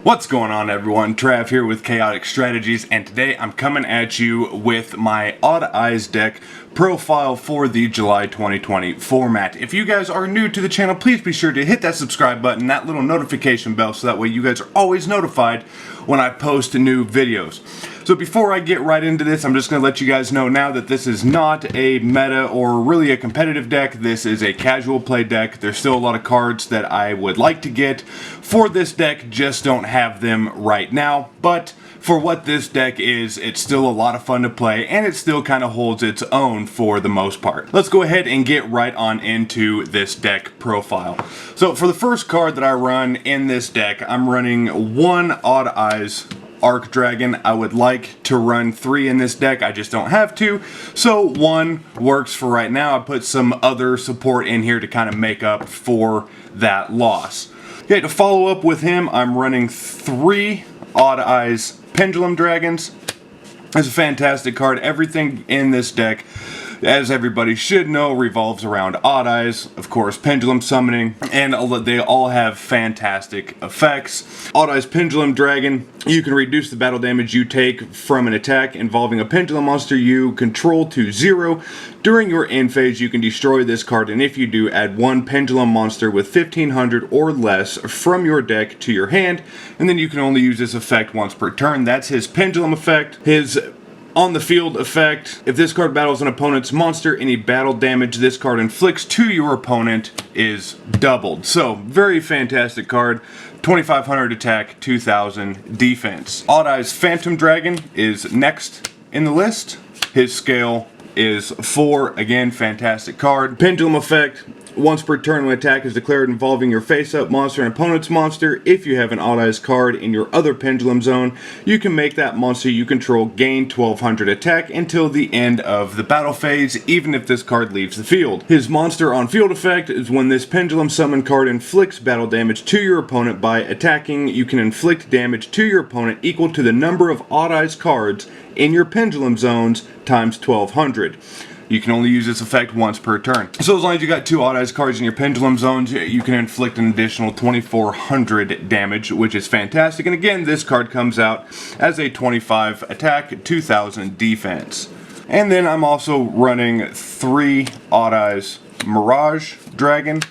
What's going on, everyone? Trav here with Chaotic Strategies, and today I'm coming at you with my Odd Eyes deck profile for the July 2020 format. If you guys are new to the channel, please be sure to hit that subscribe button, that little notification bell, so that way you guys are always notified when I post new videos. So before I get right into this, I'm just going to let you guys know now that this is not a meta or really a competitive deck. This is a casual play deck. There's still a lot of cards that I would like to get for this deck, just don't have them right now. But for what this deck is, it's still a lot of fun to play, and it still kind of holds its own for the most part. Let's go ahead and get right on into this deck profile. So for the first card that I run in this deck, I'm running one Odd Eyes Arc Dragon. I would like to run 3 in this deck, I just don't have to, so 1 works for right now. I put some other support in here to kind of make up for that loss. Okay, to follow up with him, I'm running 3 Odd Eyes Pendulum Dragons. It's a fantastic card. Everything in this deck, as everybody should know, revolves around Odd Eyes, of course, Pendulum Summoning, and they all have fantastic effects. Odd Eyes Pendulum Dragon, you can reduce the battle damage you take from an attack involving a Pendulum monster you control to 0. During your end phase, you can destroy this card, and if you do, add 1 Pendulum monster with 1500 or less from your deck to your hand, and then you can only use this effect once per turn. That's his Pendulum effect. His on the field effect: if this card battles an opponent's monster, any battle damage this card inflicts to your opponent is doubled. So, very fantastic card. 2500 attack, 2000 defense. Odd Eyes Phantom Dragon is next in the list. His scale is 4. Again, fantastic card. Pendulum effect: once per turn when attack is declared involving your face-up monster and opponent's monster, if you have an Odd Eyes card in your other Pendulum zone, you can make that monster you control gain 1200 attack until the end of the battle phase, even if this card leaves the field. His monster on field effect is when this Pendulum summon card inflicts battle damage to your opponent by attacking, you can inflict damage to your opponent equal to the number of Odd Eyes cards in your Pendulum zones times 1200. You can only use this effect once per turn. So as long as you got 2 Odd Eyes cards in your Pendulum zones, you can inflict an additional 2400 damage, which is fantastic. And again, this card comes out as a 25 attack, 2000 defense. And then I'm also running 3 Odd Eyes Mirage Dragon.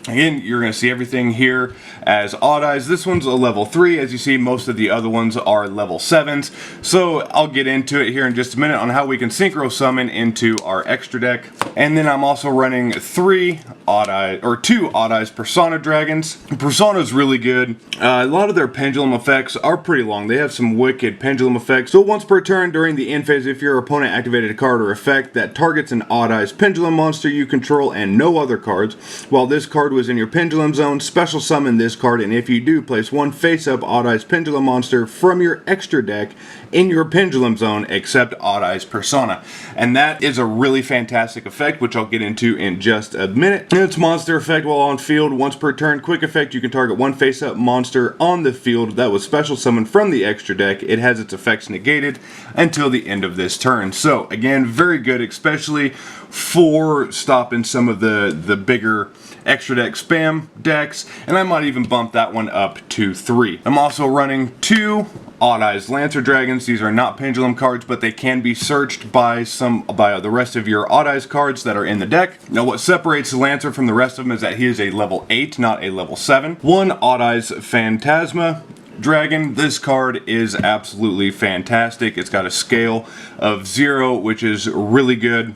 Again, you're going to see everything here as Odd Eyes. This one's a level 3. As you see, most of the other ones are level 7s. So I'll get into it here in just a minute on how we can synchro summon into our extra deck. And then I'm also running 2 Odd Eyes Persona Dragons. Persona's really good. A lot of their pendulum effects are pretty long. They have some wicked pendulum effects. So once per turn during the end phase, if your opponent activated a card or effect that targets an Odd Eyes pendulum monster you control and no other cards, while this card was in your Pendulum zone, special summon this card, and if you do, place 1 face-up Odd Eyes Pendulum monster from your extra deck in your Pendulum zone except Odd Eyes Persona. And that is a really fantastic effect, which I'll get into in just a minute. And its monster effect: while on field, once per turn, quick effect, you can target 1 face-up monster on the field that was special summoned from the extra deck. It has its effects negated until the end of this turn. So again, very good, especially for stopping some of the bigger extra deck spam decks, and I might even bump that one up to 3. I'm also running 2 Odd Eyes Lancer Dragons. These are not Pendulum cards, but they can be searched by the rest of your Odd Eyes cards that are in the deck. Now, what separates the Lancer from the rest of them is that he is a level 8, not a level 7. 1 Odd Eyes Phantasma Dragon. This card is absolutely fantastic. It's got a scale of 0, which is really good.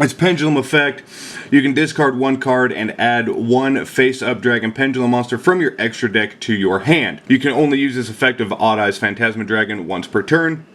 Its Pendulum effect: you can discard 1 card and add 1 face-up Dragon Pendulum monster from your extra deck to your hand. You can only use this effect of Odd Eyes Phantasma Dragon once per turn.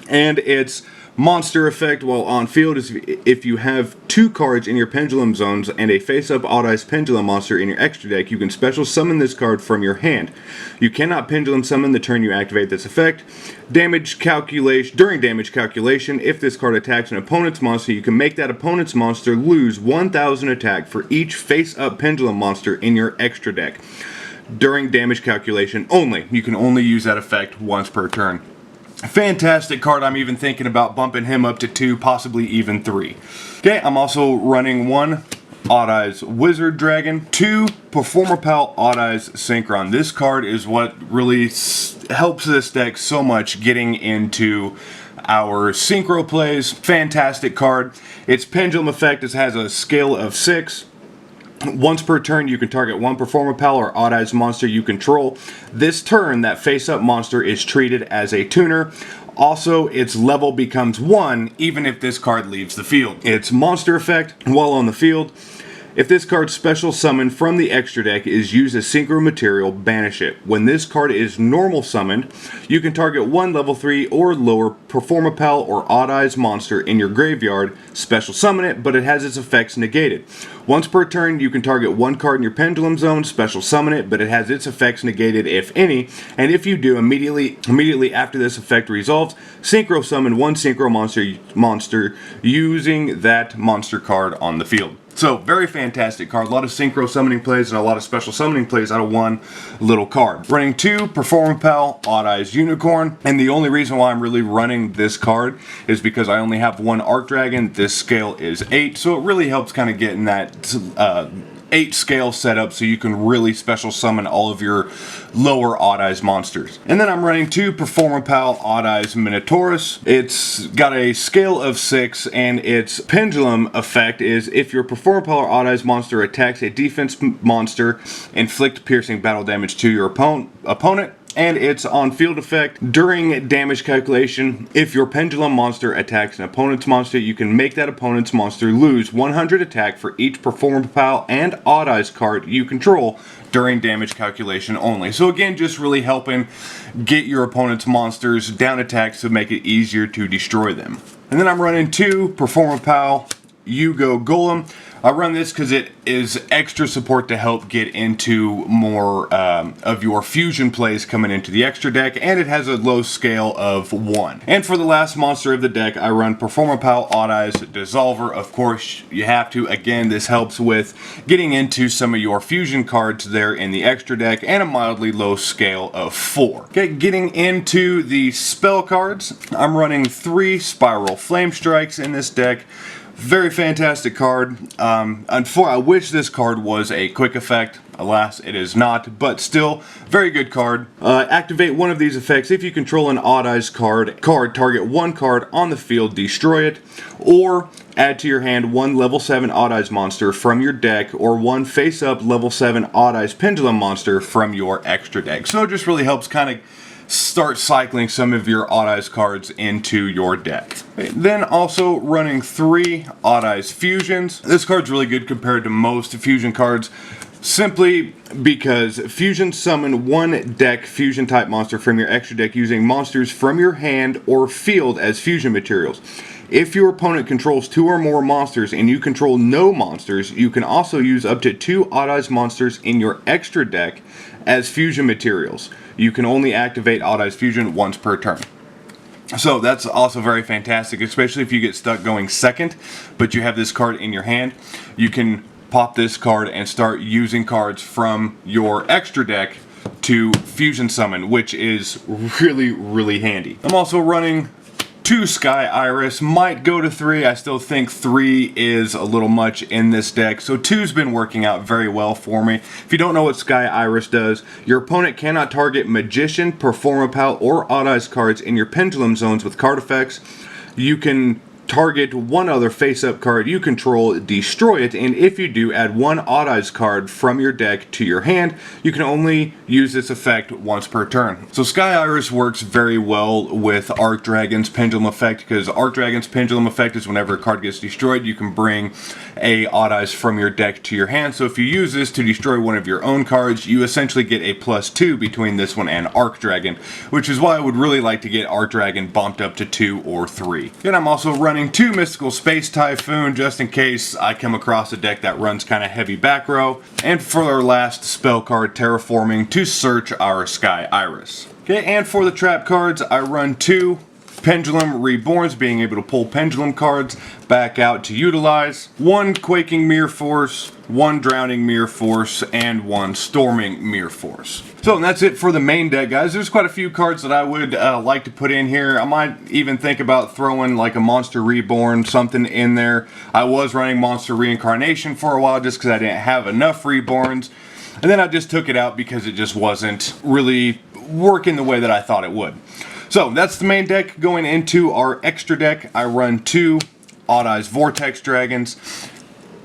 And its monster effect while on field is if you have 2 cards in your Pendulum zones and a face-up Odd Eyes Pendulum monster in your extra deck, you can special summon this card from your hand. You cannot Pendulum summon the turn you activate this effect. Damage calculation: during damage calculation, if this card attacks an opponent's monster, you can make that opponent's monster lose 1000 attack for each face-up Pendulum monster in your extra deck. During damage calculation only. You can only use that effect once per turn. Fantastic card. I'm even thinking about bumping him up to 2, possibly even 3. Okay, I'm also running 1 Odd Eyes Wizard Dragon, 2 Performapal Odd Eyes Synchron. This card is what really helps this deck so much getting into our synchro plays. Fantastic card. Its Pendulum effect has a scale of 6. Once per turn, you can target one Performapal or Odd Eyes monster you control. This turn, that face-up monster is treated as a tuner. Also, its level becomes 1 even if this card leaves the field. Its monster effect, while on the field, if this card's special summon from the extra deck is used as synchro material, banish it. When this card is normal summoned, you can target one level 3 or lower Performapal or Odd Eyes monster in your graveyard, special summon it, but it has its effects negated. Once per turn, you can target one card in your Pendulum zone, special summon it, but it has its effects negated if any, and if you do, immediately after this effect resolves, synchro summon one synchro monster using that monster card on the field. So, very fantastic card. A lot of synchro summoning plays and a lot of special summoning plays out of one little card. Running 2 Performapal Odd Eyes Unicorn, and the only reason why I'm really running this card is because I only have one Arc Dragon. This scale is 8, so it really helps kind of get in that 8 scale setup so you can really special summon all of your lower Odd Eyes monsters. And then I'm running 2 Performapal Odd Eyes Minotaurus. It's got a scale of 6, and its Pendulum effect is if your Performapal or Odd Eyes monster attacks a defense monster, inflict piercing battle damage to your opponent. And its on-field effect, during damage calculation, if your Pendulum monster attacks an opponent's monster, you can make that opponent's monster lose 100 attack for each Performapal and Odd Eyes card you control during damage calculation only. So again, just really helping get your opponent's monsters down attacks to make it easier to destroy them. And then I'm running 2 Performapal Yugo Golem. I run this because it is extra support to help get into more of your fusion plays coming into the extra deck, and it has a low scale of 1. And for the last monster of the deck, I run Performapal Odd Eyes Dissolver. Of course, you have to. Again, this helps with getting into some of your fusion cards there in the extra deck, and a mildly low scale of 4. Okay, getting into the spell cards, I'm running 3 Spiral Flame Strikes in this deck. Very fantastic card. I wish this card was a quick effect. Alas, it is not, but still, very good card. Activate one of these effects. If you control an Odd Eyes card, target one card on the field, destroy it, or add to your hand one level 7 Odd Eyes monster from your deck, or one face-up level 7 Odd Eyes Pendulum monster from your extra deck. So it just really helps kind of start cycling some of your Odd Eyes cards into your deck. Okay, then also running 3 Odd Eyes Fusions. This card's really good compared to most fusion cards, simply because fusion summon one deck fusion type monster from your extra deck using monsters from your hand or field as fusion materials. If your opponent controls 2 or more monsters and you control no monsters, you can also use up to 2 Odd Eyes monsters in your extra deck as fusion materials. You can only activate Odd Eyes Fusion once per turn. So that's also very fantastic, especially if you get stuck going second, but you have this card in your hand. You can pop this card and start using cards from your extra deck to fusion summon, which is really, really handy. I'm also running 2 Sky Iris, might go to 3. I still think 3 is a little much in this deck, so 2's been working out very well for me. If you don't know what Sky Iris does, your opponent cannot target Magician, Performapal, or Odd Eyes cards in your Pendulum zones with card effects. You can target one other face-up card you control, destroy it, and if you do, add one Odd Eyes card from your deck to your hand. You can only use this effect once per turn. So Sky Iris works very well with Arc Dragon's Pendulum effect, because Arc Dragon's Pendulum effect is whenever a card gets destroyed, you can bring a Odd Eyes from your deck to your hand. So if you use this to destroy one of your own cards, you essentially get a +2 between this one and Arc Dragon, which is why I would really like to get Arc Dragon bumped up to 2 or 3. And I'm also running 2 Mystical Space Typhoon, just in case I come across a deck that runs kind of heavy back row. And for our last spell card, Terraforming, to search our Sky Iris. Okay, and for the trap cards, I run 2 Pendulum Reborns, being able to pull Pendulum cards back out to utilize. 1 Quaking Mirror Force, 1 Drowning Mirror Force, and 1 Storming Mirror Force. So and that's it for the main deck, guys. There's quite a few cards that I would like to put in here. I might even think about throwing like a Monster Reborn, something in there. I was running Monster Reincarnation for a while just because I didn't have enough Reborns. And then I just took it out because it just wasn't really working the way that I thought it would. So that's the main deck. Going into our extra deck, I run 2 Odd Eyes Vortex Dragons.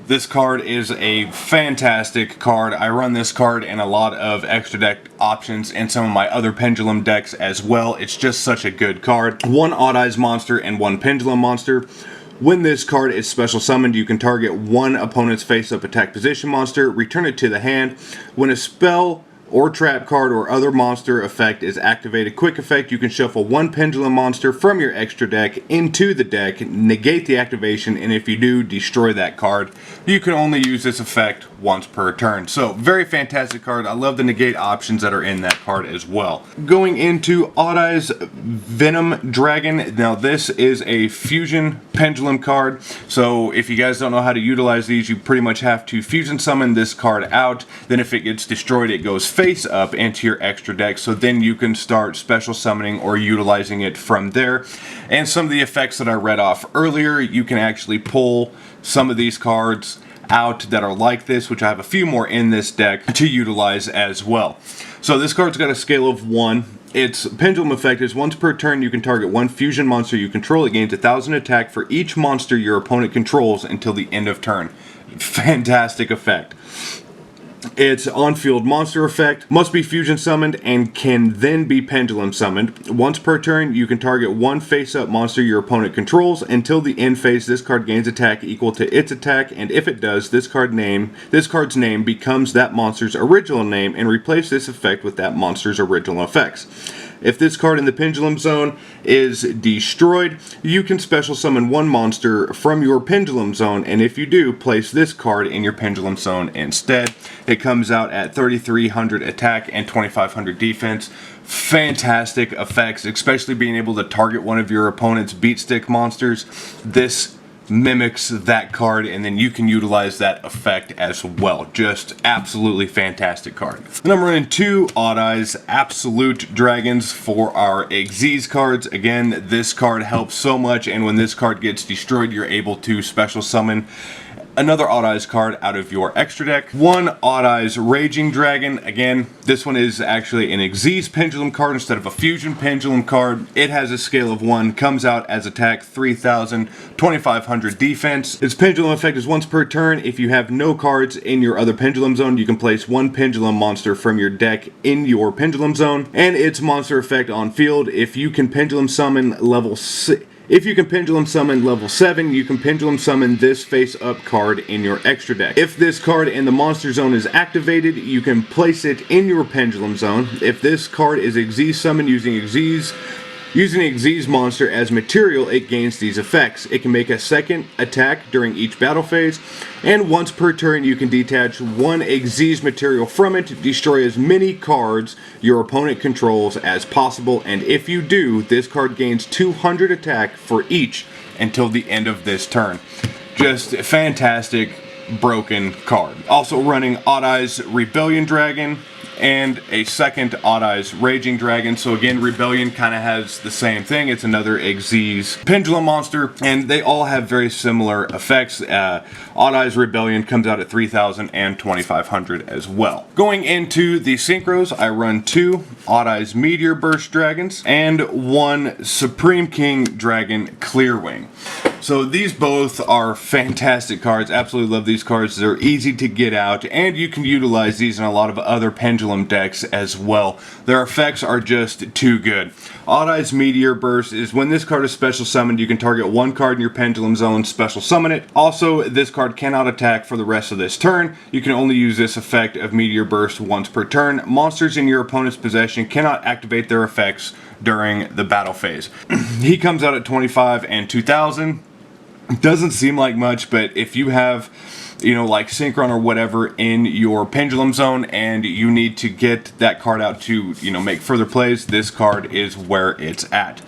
This card is a fantastic card. I run this card in a lot of extra deck options and some of my other Pendulum decks as well. It's just such a good card. 1 Odd Eyes monster and 1 Pendulum monster. When this card is special summoned, you can target 1 opponent's face-up attack position monster, return it to the hand. When a spell or trap card or other monster effect is activated, quick effect, you can shuffle 1 Pendulum monster from your extra deck into the deck, negate the activation, and if you do, destroy that card. You can only use this effect once per turn. So, very fantastic card. I love the negate options that are in that card as well. Going into Odd Eyes Venom Dragon. Now, this is a fusion Pendulum card. So, if you guys don't know how to utilize these, you pretty much have to fusion summon this card out. Then if it gets destroyed, it goes face up into your extra deck, so then you can start special summoning or utilizing it from there. And some of the effects that I read off earlier, you can actually pull some of these cards out that are like this, which I have a few more in this deck to utilize as well. So this card's got a scale of 1. Its Pendulum effect is once per turn you can target 1 fusion monster you control. It gains 1,000 attack for each monster your opponent controls until the end of turn. Fantastic effect. Its on-field monster effect must be fusion summoned and can then be pendulum summoned. Once per turn, you can target 1 face-up monster your opponent controls. Until the end phase, this card gains attack equal to its attack, and if it does, this card's name becomes that monster's original name and replace this effect with that monster's original effects. If this card in the Pendulum Zone is destroyed, you can special summon 1 monster from your Pendulum Zone, and if you do, place this card in your Pendulum Zone instead. It comes out at 3,300 attack and 2,500 defense. Fantastic effects, especially being able to target one of your opponent's beat stick monsters. This mimics that card, and then you can utilize that effect as well. Just absolutely fantastic card. And I'm running 2 Odd Eyes Absolute Dragons for our Xyz cards. Again, this card helps so much, and when this card gets destroyed, you're able to special summon another Odd Eyes card out of your extra deck. 1 Odd Eyes Raging Dragon. Again, this one is actually an Xyz Pendulum card instead of a Fusion Pendulum card. It has a scale of 1, comes out as attack 3,000, 2,500 defense. Its Pendulum effect is once per turn. If you have no cards in your other Pendulum Zone, you can place 1 Pendulum monster from your deck in your Pendulum Zone. And its monster effect on field, if you can Pendulum Summon level 6, if you can Pendulum Summon level 7, you can Pendulum Summon this face-up card in your extra deck. If this card in the Monster Zone is activated, you can place it in your Pendulum Zone. If this card is Xyz summoned using an Xyz monster as material, it gains these effects. It can make a second attack during each battle phase, and once per turn you can detach 1 Xyz material from it, destroy as many cards your opponent controls as possible, and if you do, this card gains 200 attack for each until the end of this turn. Just a fantastic broken card. Also running Odd Eyes Rebellion Dragon and a second Odd Eyes Raging Dragon. So again, Rebellion kind of has the same thing. It's another Xyz Pendulum monster, and they all have very similar effects. Odd Eyes Rebellion comes out at 3,000 and 2,500 as well. Going into the synchros, I run 2 Odd Eyes Meteor Burst Dragons and 1 Supreme King Dragon Clearwing. So these both are fantastic cards. Absolutely love these cards. They're easy to get out, and you can utilize these in a lot of other Pendulum decks as well. Their effects are just too good. Odd Eyes Meteor Burst is when this card is special summoned, you can target 1 card in your Pendulum Zone, special summon it. Also, this card cannot attack for the rest of this turn. You can only use this effect of Meteor Burst once per turn. Monsters in your opponent's possession cannot activate their effects during the battle phase. He comes out at 25 and 2,000. Doesn't seem like much, but if you have, like Synchron or whatever in your Pendulum Zone and you need to get that card out to, make further plays, this card is where it's at.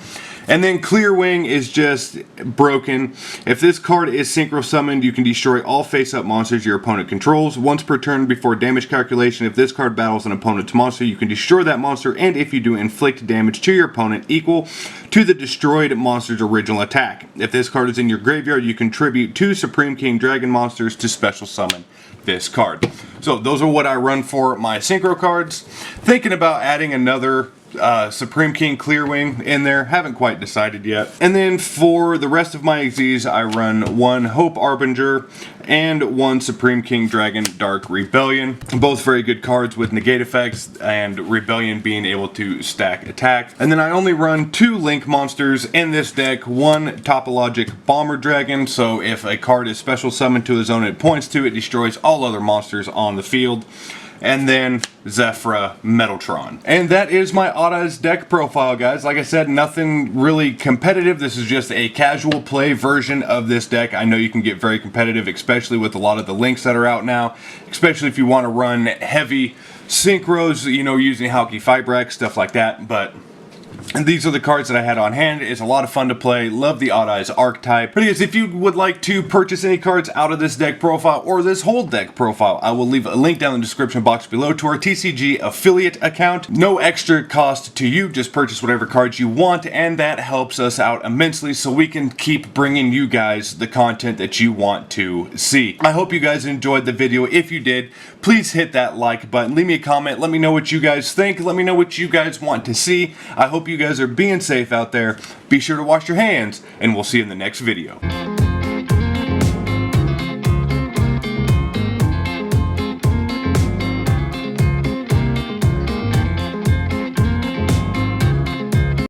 And then Clear Wing is just broken. If this card is synchro summoned, you can destroy all face-up monsters your opponent controls. Once per turn before damage calculation, if this card battles an opponent's monster, you can destroy that monster, and if you do, inflict damage to your opponent equal to the destroyed monster's original attack. If this card is in your graveyard, you contribute 2 Supreme King Dragon monsters to special summon this card. So those are what I run for my synchro cards. Thinking about adding another Supreme King Clear Wing in there, haven't quite decided yet. And then for the rest of my XYZs, I run 1 Hope Arbinger and 1 Supreme King Dragon Dark Rebellion. Both very good cards with negate effects, and Rebellion being able to stack attack. And then I only run 2 Link monsters in this deck. 1 Topologic Bomber Dragon, so if a card is special summoned to a zone it points to, it destroys all other monsters on the field. And then Zephyra Metaltron. And that is my Odd Eyes deck profile, guys. Like I said, nothing really competitive. This is just a casual play version of this deck. I know you can get very competitive, especially with a lot of the links that are out now, especially if you want to run heavy synchros, you know, using Halki Fibrax, stuff like that. But these are the cards that I had on hand. It's a lot of fun to play. Love the Odd Eyes archetype. But anyways, if you would like to purchase any cards out of this deck profile or this whole deck profile, I will leave a link down in the description box below to our TCG affiliate account. No extra cost to you. Just purchase whatever cards you want, and that helps us out immensely so we can keep bringing you guys the content that you want to see. I hope you guys enjoyed the video. If you did, please hit that like button. Leave me a comment. Let me know what you guys think. Let me know what you guys want to see. I hope you guys are being safe out there. Be sure to wash your hands, and we'll see you in the next video.